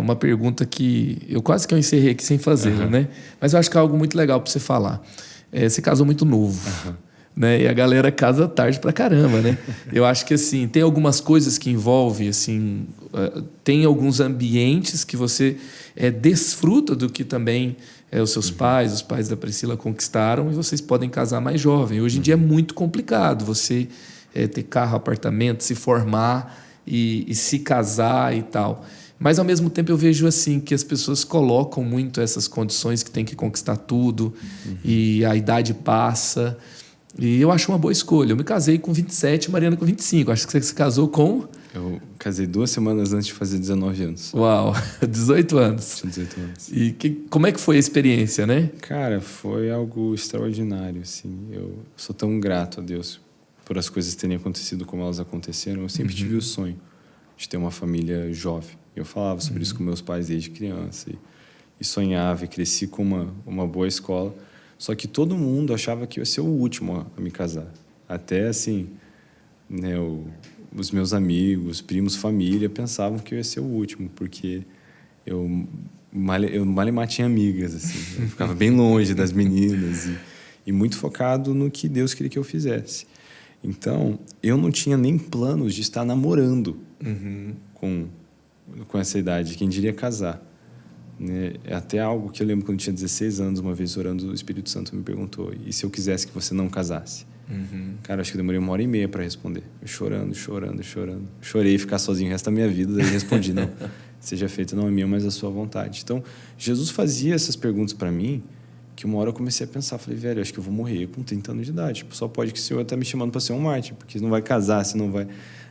uma pergunta que eu quase que eu encerrei aqui sem fazer, né? Mas eu acho que é algo muito legal para você falar. Você casou muito novo, né? E a galera casa tarde pra caramba, né? Eu acho que assim, tem algumas coisas que envolvem, assim, tem alguns ambientes que você desfruta do que também os seus pais, os pais da Priscila conquistaram, e vocês podem casar mais jovem. Hoje em dia é muito complicado você ter carro, apartamento, se formar e se casar e tal. Mas, ao mesmo tempo, eu vejo assim que as pessoas colocam muito essas condições que tem que conquistar tudo e a idade passa. E eu acho uma boa escolha. Eu me casei com 27, Mariana com 25. Acho que você se casou com... Eu casei 2 semanas antes de fazer 19 anos. Uau, 18 anos. Tinha 18 anos. E como é que foi a experiência, né? Cara, foi algo extraordinário, assim. Eu sou tão grato a Deus por as coisas terem acontecido como elas aconteceram. Eu sempre tive o sonho de ter uma família jovem. Eu falava sobre isso com meus pais desde criança. E sonhava e cresci com uma boa escola. Só que todo mundo achava que eu ia ser o último a me casar. Até, assim, né, os meus amigos, primos, família, pensavam que eu ia ser o último, porque eu mal tinha amigas, assim. Eu ficava bem longe das meninas e muito focado no que Deus queria que eu fizesse. Então, eu não tinha nem planos de estar namorando com essa idade, quem diria casar. Né? É até algo que eu lembro quando eu tinha 16 anos, uma vez orando, o Espírito Santo me perguntou: e se eu quisesse que você não casasse? Cara, acho que eu demorei 1h30 para responder. Eu chorando. Chorei ficar sozinho o resto da minha vida. Daí respondi: não, seja feita não a minha, mas a sua vontade. Então, Jesus fazia essas perguntas para mim, que uma hora eu comecei a pensar. Falei: velho, acho que eu vou morrer com 30 anos de idade. Tipo, só pode que o Senhor está me chamando para ser um mártir, porque você não vai casar, você não vai...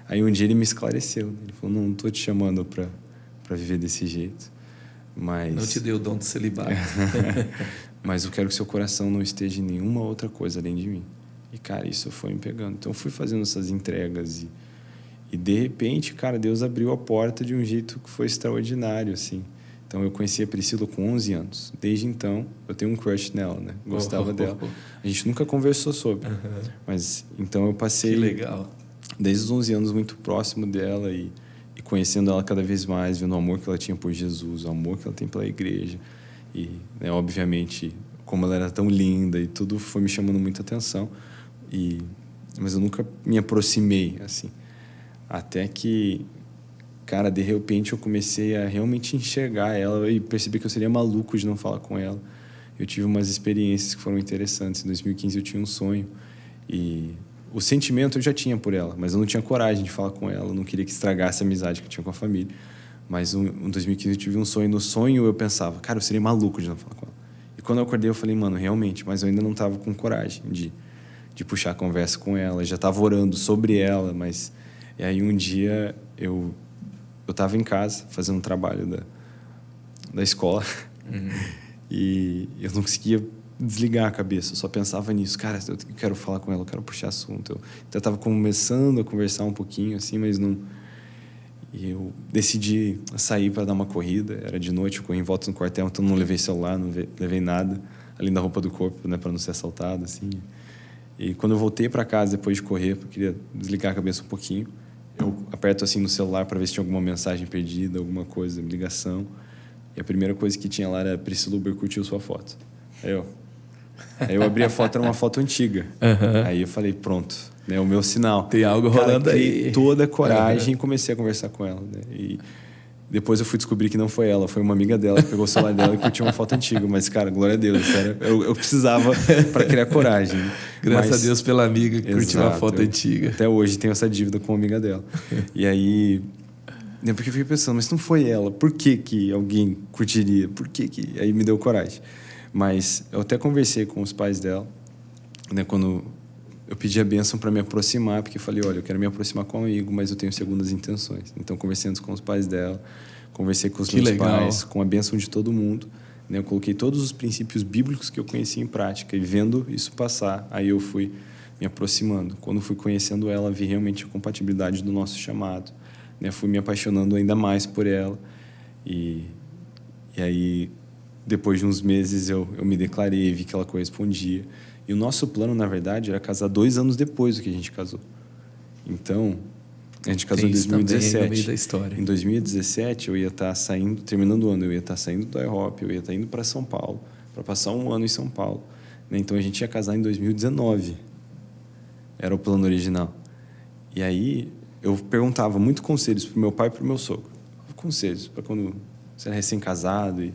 Aí um dia ele me esclareceu. Ele falou: não estou te chamando para viver desse jeito. Mas... Não te deu o dom de celibato. Mas eu quero que seu coração não esteja em nenhuma outra coisa além de mim. E, cara, isso foi me pegando. Então, eu fui fazendo essas entregas e de repente, cara, Deus abriu a porta de um jeito que foi extraordinário, assim. Então, eu conheci a Priscila com 11 anos. Desde então, eu tenho um crush nela, né? Gostava dela. A gente nunca conversou sobre. Mas, então, eu passei... Que legal. Desde os 11 anos, muito próximo dela e conhecendo ela cada vez mais, vendo o amor que ela tinha por Jesus, o amor que ela tem pela igreja. E, né, obviamente, como ela era tão linda e tudo foi me chamando muita atenção. Mas eu nunca me aproximei, assim. Até que, cara, de repente eu comecei a realmente enxergar ela e percebi que eu seria maluco de não falar com ela. Eu tive umas experiências que foram interessantes. Em 2015 eu tinha um sonho e o sentimento eu já tinha por ela, mas eu não tinha coragem de falar com ela, eu não queria que estragasse a amizade que eu tinha com a família. Mas em 2015 eu tive um sonho, no sonho eu pensava: cara, eu seria maluco de não falar com ela. E quando eu acordei eu falei: mano, realmente, mas eu ainda não estava com coragem de puxar a conversa com ela, já estava orando sobre ela, mas... E aí um dia eu estava em casa fazendo um trabalho da escola e eu não conseguia desligar a cabeça, eu só pensava nisso. Cara, eu quero falar com ela, eu quero puxar assunto. Eu estava começando a conversar um pouquinho, assim, mas não... E eu decidi sair para dar uma corrida, era de noite, eu corri em volta no quartel, então não levei celular, não levei nada, além da roupa do corpo, né, para não ser assaltado, assim. E quando eu voltei para casa, depois de correr, eu queria desligar a cabeça um pouquinho, eu aperto assim no celular para ver se tinha alguma mensagem perdida, alguma coisa, ligação. E a primeira coisa que tinha lá era: Priscila Uber curtiu sua foto. Aí eu abri a foto, era uma foto antiga. Aí eu falei: pronto, né, o meu sinal. Tem algo rolando aí. Toda a coragem e comecei a conversar com ela, né? E depois eu fui descobrir que não foi ela, foi uma amiga dela que pegou o celular dela e curtiu uma foto antiga. Mas, cara, glória a Deus, sério, eu precisava para criar coragem. Graças a Deus pela amiga que curtiu uma foto antiga. Até hoje tenho essa dívida com uma amiga dela. E aí, porque eu fiquei pensando: mas se não foi ela, por que alguém curtiria? Por que? Aí me deu coragem. Mas eu até conversei com os pais dela, né, quando eu pedi a bênção para me aproximar, porque eu falei: olha, eu quero me aproximar com um amigo, mas eu tenho segundas intenções. Então, conversei antes com os pais dela, conversei com os meus pais, com a bênção de todo mundo, né? Eu coloquei todos os princípios bíblicos que eu conhecia em prática, e vendo isso passar, aí eu fui me aproximando. Quando fui conhecendo ela, vi realmente a compatibilidade do nosso chamado, né? Fui me apaixonando ainda mais por ela, e aí, depois de uns meses, eu me declarei, vi que ela correspondia. E o nosso plano, na verdade, era casar 2 anos depois do que a gente casou. Então, A gente casou em Tem isso também 2017. no meio da história. Em 2017, eu ia estar saindo, terminando o ano, eu ia estar saindo do IHOP, eu ia estar indo para São Paulo, para passar um ano em São Paulo. Né? Então, a gente ia casar em 2019. Era o plano original. E aí, eu perguntava muito conselhos para o meu pai e para o meu sogro. Conselhos para quando você era recém-casado.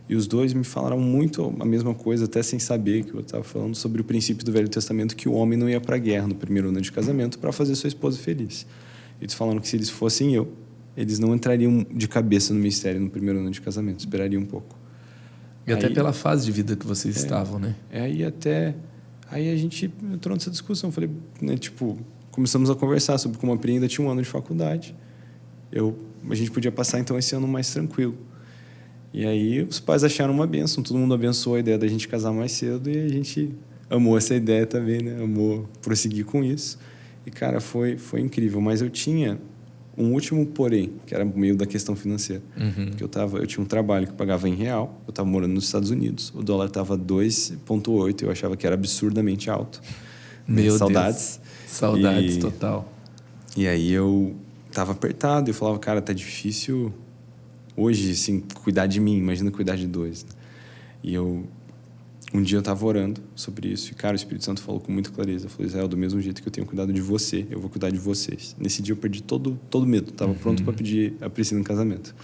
E os dois me falaram muito a mesma coisa, até sem saber que eu estava falando sobre o princípio do Velho Testamento, que o homem não ia para a guerra no primeiro ano de casamento para fazer sua esposa feliz. Eles falaram que se eles fossem eu, eles não entrariam de cabeça no ministério no primeiro ano de casamento, esperariam um pouco. E até pela fase de vida que vocês estavam, né? Aí a gente entrou nessa discussão. Falei, né, tipo, começamos a conversar sobre como a Pri ainda tinha um ano de faculdade. A gente podia passar, então, esse ano mais tranquilo. E aí os pais acharam uma bênção, todo mundo abençoou a ideia da gente casar mais cedo e a gente amou essa ideia também, né? Amou prosseguir com isso. E, cara, foi incrível. Mas eu tinha um último porém, que era meio da questão financeira. Porque eu tinha um trabalho que pagava em real, eu estava morando nos Estados Unidos, o dólar estava 2,8, eu achava que era absurdamente alto. Meu Saudades. Deus. Saudades, total. E aí eu estava apertado, eu falava, cara, tá difícil hoje, assim, cuidar de mim, imagina cuidar de dois. Né? E um dia eu estava orando sobre isso e, cara, o Espírito Santo falou com muita clareza. Falou, Israel, do mesmo jeito que eu tenho cuidado de você, eu vou cuidar de vocês. Nesse dia eu perdi todo medo, estava pronto para pedir a Priscila em casamento.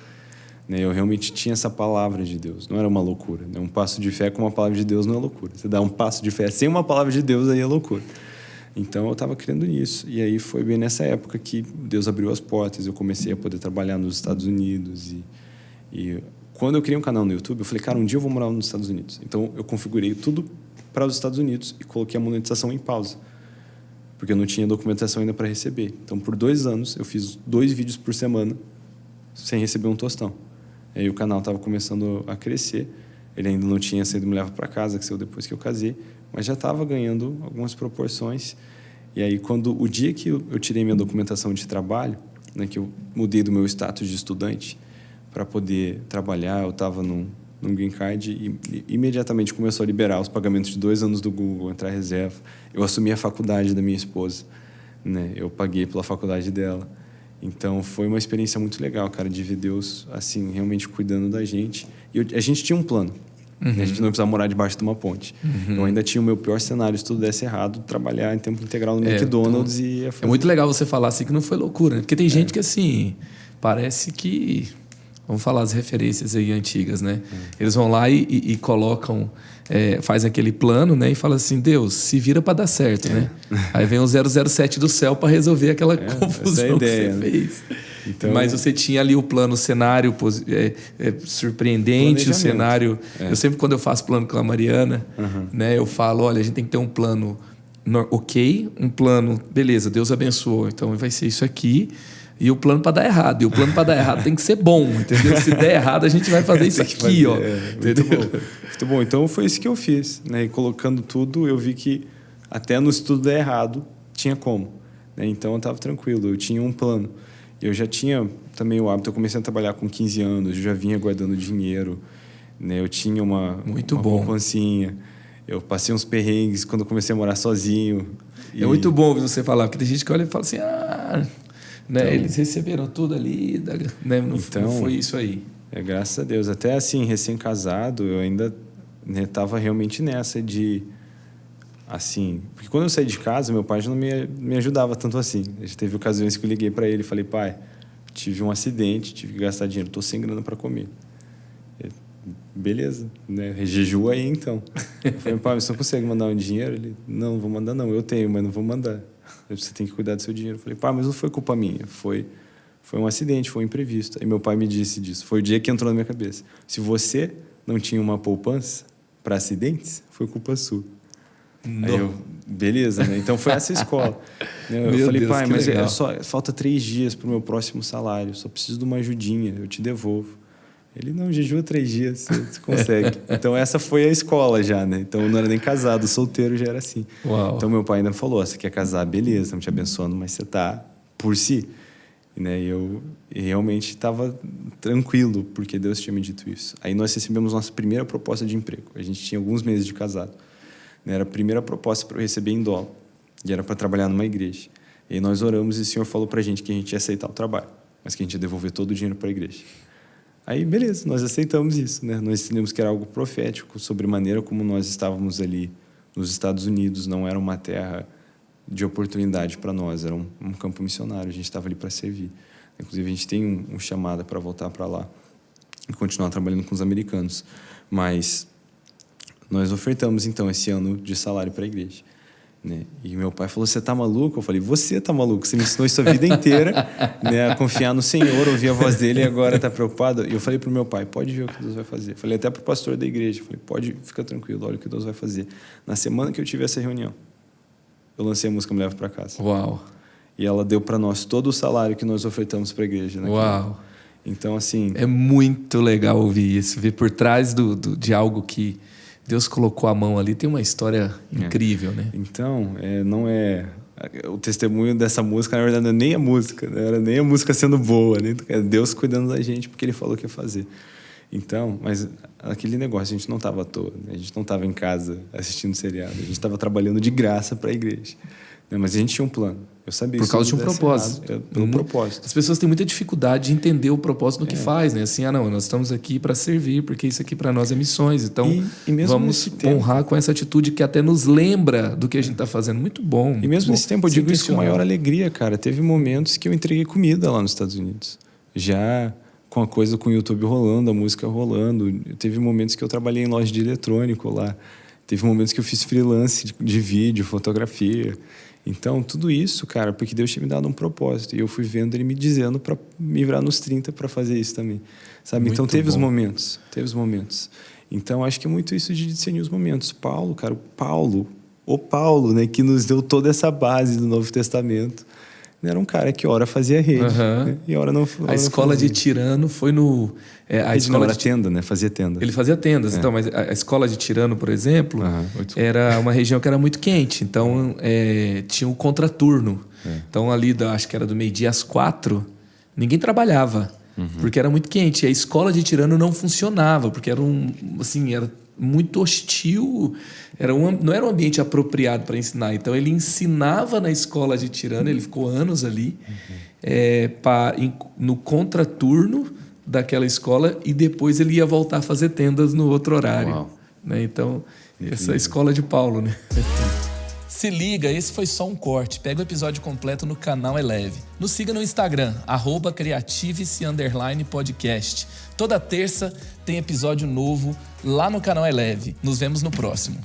Né? Eu realmente tinha essa palavra de Deus, não era uma loucura. Né? Um passo de fé com uma palavra de Deus não é loucura. Você dá um passo de fé sem uma palavra de Deus, aí é loucura. Então eu estava crendo nisso. E aí foi bem nessa época que Deus abriu as portas, eu comecei a poder trabalhar nos Estados Unidos e quando eu criei um canal no YouTube, eu falei, cara, um dia eu vou morar nos Estados Unidos. Então, eu configurei tudo para os Estados Unidos e coloquei a monetização em pausa, porque eu não tinha documentação ainda para receber. Então, por 2 anos, eu fiz 2 vídeos por semana sem receber um tostão. E aí o canal estava começando a crescer. Ele ainda não tinha saído Me Leva para Casa, que saiu depois que eu casei, mas já estava ganhando algumas proporções. E aí, o dia que eu tirei minha documentação de trabalho, né, que eu mudei do meu status de estudante para poder trabalhar, eu estava num green card e imediatamente começou a liberar os pagamentos de 2 anos do Google, entrar reserva. Eu assumi a faculdade da minha esposa, né? Eu paguei pela faculdade dela. Então, foi uma experiência muito legal, cara, de ver Deus, assim, realmente cuidando da gente. E a gente tinha um plano. Né? A gente não precisava morar debaixo de uma ponte. Eu ainda tinha o meu pior cenário, se tudo desse errado, trabalhar em tempo integral no McDonald's e ia fazer... É muito legal você falar assim que não foi loucura, né? Porque tem gente que, assim, parece que... Vamos falar as referências aí antigas, né? Eles vão lá e colocam, fazem aquele plano, né? E falam assim, Deus, se vira para dar certo, né? Aí vem o 007 do céu para resolver aquela confusão ideia, que você fez. Então, mas você tinha ali o plano, o cenário surpreendente, o cenário... Eu sempre, quando eu faço plano com a Mariana, né? Eu falo, olha, a gente tem que ter um plano ok, um plano, beleza, Deus abençoou, então vai ser isso aqui... E o plano para dar errado. E o plano para dar errado tem que ser bom, entendeu? Se der errado, a gente vai fazer isso aqui, ó. Muito bom. Muito bom. Então, foi isso que eu fiz. Né? E colocando tudo, eu vi que até no estudo der errado, tinha como. Né? Então, eu estava tranquilo. Eu tinha um plano. Eu já tinha também o hábito. Eu comecei a trabalhar com 15 anos. Eu já vinha guardando dinheiro. Né? Eu tinha uma poupancinha. Eu passei uns perrengues quando eu comecei a morar sozinho. É muito bom você falar. Porque tem gente que olha e fala assim... Né? Então, eles receberam tudo ali, né? Não foi isso aí. Graças a Deus. Até assim, recém-casado, eu ainda estava realmente nessa de... Assim, porque quando eu saí de casa, meu pai já não me ajudava tanto assim. A gente teve ocasiões que eu liguei para ele e falei, pai, tive um acidente, tive que gastar dinheiro, estou sem grana para comer. Ele, beleza, né? Jejua aí então. Eu falei, pai, você não consegue mandar um dinheiro? Ele, não vou mandar não, eu tenho, mas não vou mandar. Você tem que cuidar do seu dinheiro. Eu falei, pá, mas não foi culpa minha. Foi um acidente, foi um imprevisto. Aí meu pai me disse disso. Foi o dia que entrou na minha cabeça. Se você não tinha uma poupança para acidentes, foi culpa sua. Não. Aí eu, beleza, né? Então foi essa escola. Eu falei, pai, mas falta 3 dias para o meu próximo salário. Só preciso de uma ajudinha, eu te devolvo. Ele, não, jejua 3 dias, você consegue. Então, essa foi a escola já, né? Então, eu não era nem casado, solteiro já era assim. Uau. Então, meu pai ainda falou, você quer casar? Beleza, estamos te abençoando, mas você está por si. Né? E eu realmente estava tranquilo, porque Deus tinha me dito isso. Aí, nós recebemos nossa primeira proposta de emprego. A gente tinha alguns meses de casado. Era a primeira proposta para eu receber em dólar. E era para trabalhar numa igreja. E aí nós oramos e o Senhor falou pra gente que a gente ia aceitar o trabalho, mas que a gente ia devolver todo o dinheiro para a igreja. Aí, beleza, nós aceitamos isso, né? Nós entendemos que era algo profético sobre a maneira como nós estávamos ali nos Estados Unidos. Não era uma terra de oportunidade para nós, era um campo missionário. A gente estava ali para servir. Inclusive, a gente tem um chamado para voltar para lá e continuar trabalhando com os americanos. Mas nós ofertamos, então, esse ano de salário para a igreja, né? E meu pai falou, você tá maluco? Eu falei, você tá maluco, você me ensinou isso a vida inteira, né, a confiar no Senhor, ouvir a voz dele e agora tá preocupado. E eu falei pro meu pai, pode ver o que Deus vai fazer. Falei até pro pastor da igreja, falei, pode, fica tranquilo, olha o que Deus vai fazer. Na semana que eu tive essa reunião, eu lancei a música Me Leva para Casa. Uau! E ela deu para nós todo o salário que nós ofertamos para a igreja, né? Uau! Então, assim... É muito legal ouvir isso, ver por trás de algo que Deus colocou a mão ali. Tem uma história incrível, né? Então, não é... O testemunho dessa música, na verdade, não é nem a música, né? Era nem a música sendo boa, né? É Deus cuidando da gente porque Ele falou que ia fazer. Então, mas aquele negócio, a gente não estava à toa, né? A gente não estava em casa assistindo seriado, a gente estava trabalhando de graça para a igreja. Né? Mas a gente tinha um plano. Eu sabia por causa de um propósito. Pelo propósito. As pessoas têm muita dificuldade de entender o propósito do que faz, né? Assim, não, nós estamos aqui para servir, porque isso aqui para nós é missões. Então, vamos honrar com essa atitude que até nos lembra do que a gente está fazendo. Muito bom. E mesmo nesse tempo, eu digo isso com maior alegria, cara. Teve momentos que eu entreguei comida lá nos Estados Unidos. Já com a coisa com o YouTube rolando, a música rolando. Teve momentos que eu trabalhei em loja de eletrônico lá. Teve momentos que eu fiz freelance de vídeo, fotografia. Então, tudo isso, cara, porque Deus tinha me dado um propósito. E eu fui vendo Ele me dizendo para me virar nos 30 para fazer isso também. Sabe? Então, teve os momentos. Então, acho que é muito isso de discernir os momentos. Paulo, cara, o Paulo, né, que nos deu toda essa base do Novo Testamento, era um cara que ora fazia rede, né, e ora não fazia. A escola de Tirano foi no... a escola era tenda, né? Fazia tenda. Ele fazia tendas. Então, mas a escola de Tirano, por exemplo, era uma região que era muito quente. Então, tinha o contraturno. Então, ali, acho que era do meio-dia às 4, ninguém trabalhava. Porque era muito quente. E a escola de Tirano não funcionava, porque era era muito hostil. Não era um ambiente apropriado para ensinar. Então, ele ensinava na escola de Tirano, ele ficou anos ali, no contraturno daquela escola, e depois ele ia voltar a fazer tendas no outro horário. Né? Então, essa é a escola de Paulo, né? Se liga, esse foi só um corte. Pega o episódio completo no canal Eleve. Nos siga no Instagram, @creativice_podcast. Toda terça tem episódio novo lá no canal Eleve. Nos vemos no próximo.